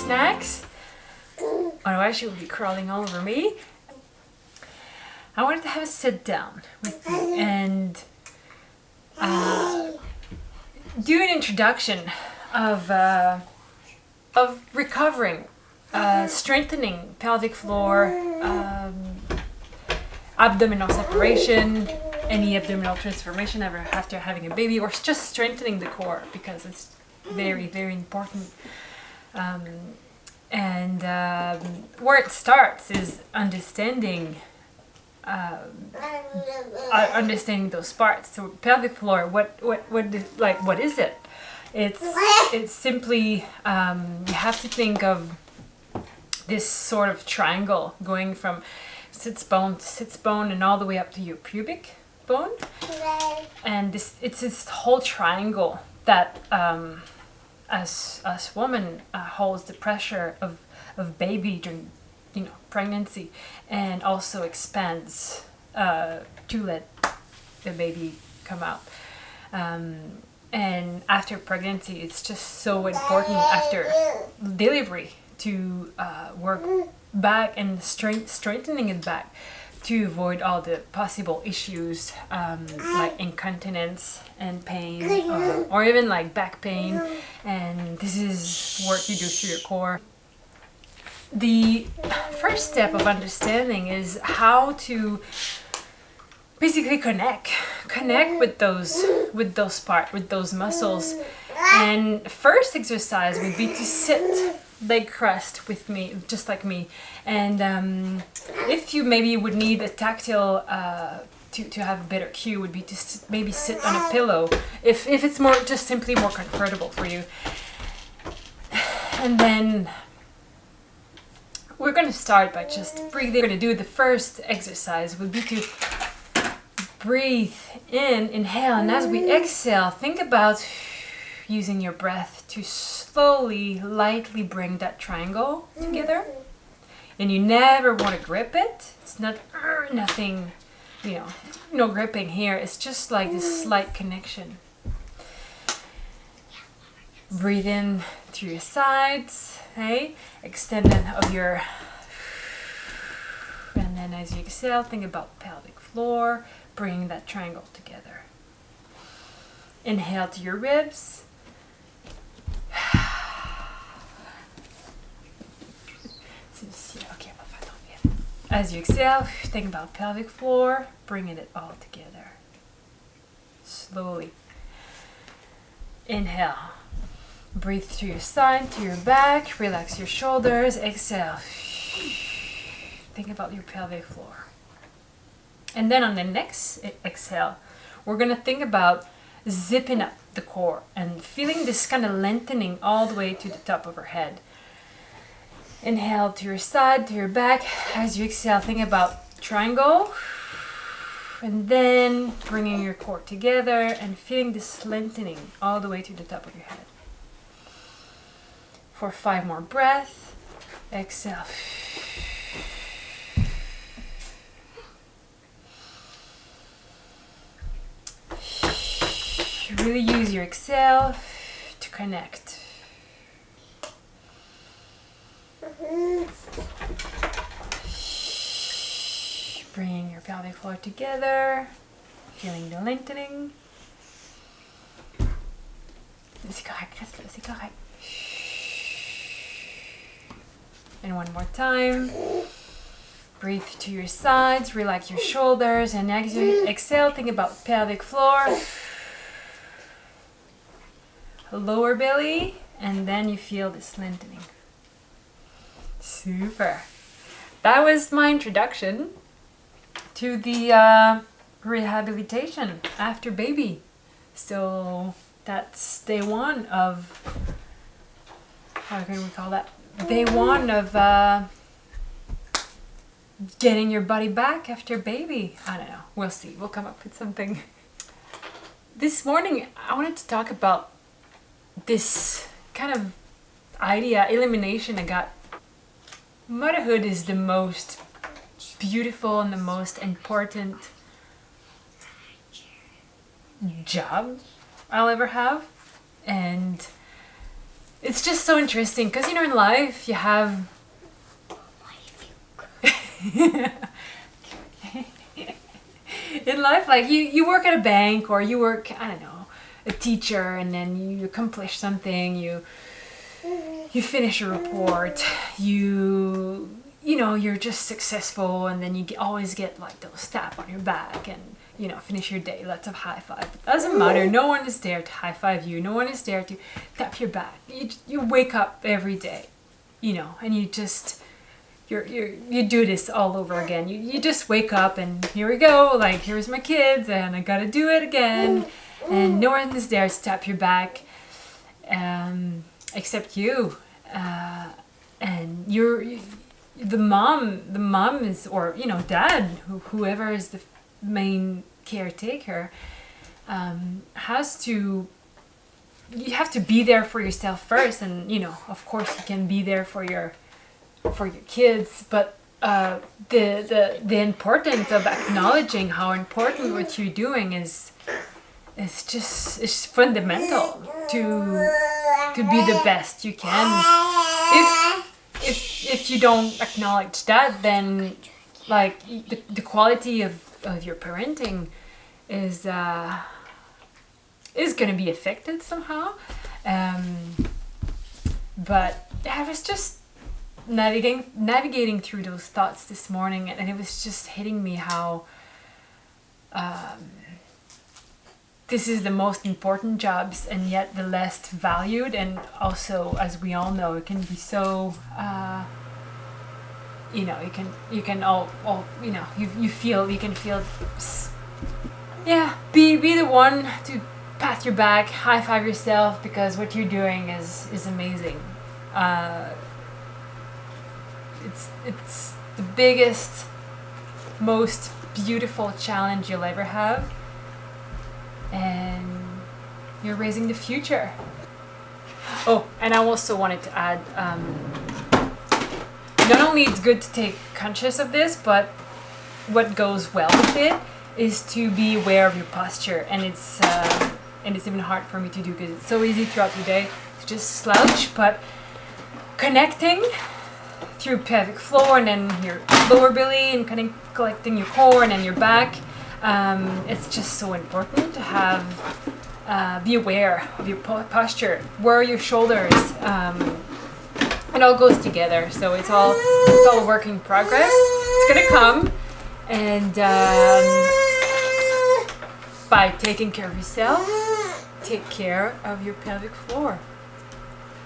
snacks. Otherwise she will be crawling all over me. I wanted to have a sit down with you and do an introduction of recovering, strengthening pelvic floor, abdominal separation, any abdominal transformation ever after having a baby, or just strengthening the core, because it's very, very important. Where it starts is understanding those parts. So pelvic floor, what is it? It's simply you have to think of this sort of triangle going from sits bone and all the way up to your pubic bone, and it's this whole triangle that as woman holds the pressure of baby during pregnancy, and also expands to let the baby come out. And after pregnancy, it's just so important after delivery to work back and strengthening it back to avoid all the possible issues like incontinence and pain, or even like back pain. And this is work you do through your core. The first step of understanding is how to basically connect with those muscles. And first exercise would be to sit leg crossed with me, just like me. And if you maybe would need a tactile to have a better cue, would be to maybe sit on a pillow if it's just simply more comfortable for you. And then we're going to start by just breathing. We're going to do the first exercise would be to breathe in, inhale, and as we exhale, think about using your breath to slowly, lightly bring that triangle together. And you never want to grip it. It's not nothing, no gripping here. It's just like this slight connection. Breathe in through your sides, okay? Extending of your, and then as you exhale, think about pelvic floor, bringing that triangle together. Inhale to your ribs. As you exhale, think about pelvic floor, bringing it all together. Slowly. Inhale. Breathe through your side, to your back, relax your shoulders, exhale. Think about your pelvic floor. And then on the next exhale, we're going to think about zipping up the core and feeling this kind of lengthening all the way to the top of our head. Inhale to your side, to your back. As you exhale, think about triangle. And then bringing your core together and feeling this lengthening all the way to the top of your head. For 5 more breaths, exhale. Really use your exhale to connect. Bringing your pelvic floor together, feeling the lengthening. C'est correct, reste là, c'est correct. And one more time. Breathe to your sides, relax your shoulders, and as you exhale, think about pelvic floor. Lower belly, and then you feel this lengthening. Super. That was my introduction to the rehabilitation after baby. So that's day 1 of, how can we call that? Day 1 of getting your body back after baby. I don't know. We'll see. We'll come up with something. This morning, I wanted to talk about this kind of idea, elimination I got. Motherhood is the most beautiful and the most important job I'll ever have. And it's just so interesting because, you know, in life you have in life, like you work at a bank, or you work, I don't know, a teacher, and then you accomplish something, you finish a report, you know, you're just successful, and then always get like those tap on your back, and you know, finish your day, lots of high five. It doesn't matter, no one is there to high five you, no one is there to tap your back. You wake up every day, you know, and you just you do this all over again. You just wake up and here we go, like here's my kids and I gotta do it again, and no one is there to tap your back except you, and the mom is, or you know, dad, whoever is the main caretaker, you have to be there for yourself first, and you know, of course you can be there for your kids, but the importance of acknowledging how important what you're doing is it's fundamental to be the best you can. If you don't acknowledge that, then like the quality of your parenting is going to be affected somehow. But I was just navigating through those thoughts this morning, and it was just hitting me how this is the most important jobs and yet the least valued, and also, as we all know, it can be so you know, you can all you know, you can feel, yeah, be the one to pat your back, high five yourself, because what you're doing is amazing. It's the biggest, most beautiful challenge you'll ever have, and you're raising the future. Oh, and I also wanted to add, not only it's good to take conscious of this, but what goes well with it is to be aware of your posture, and it's even hard for me to do because it's so easy throughout the day to just slouch, but connecting through pelvic floor and then your lower belly and collecting your core and then your back, it's just so important to have be aware of your posture, where are your shoulders. It all goes together, so it's all a work in progress. It's gonna come, and by taking care of yourself, take care of your pelvic floor.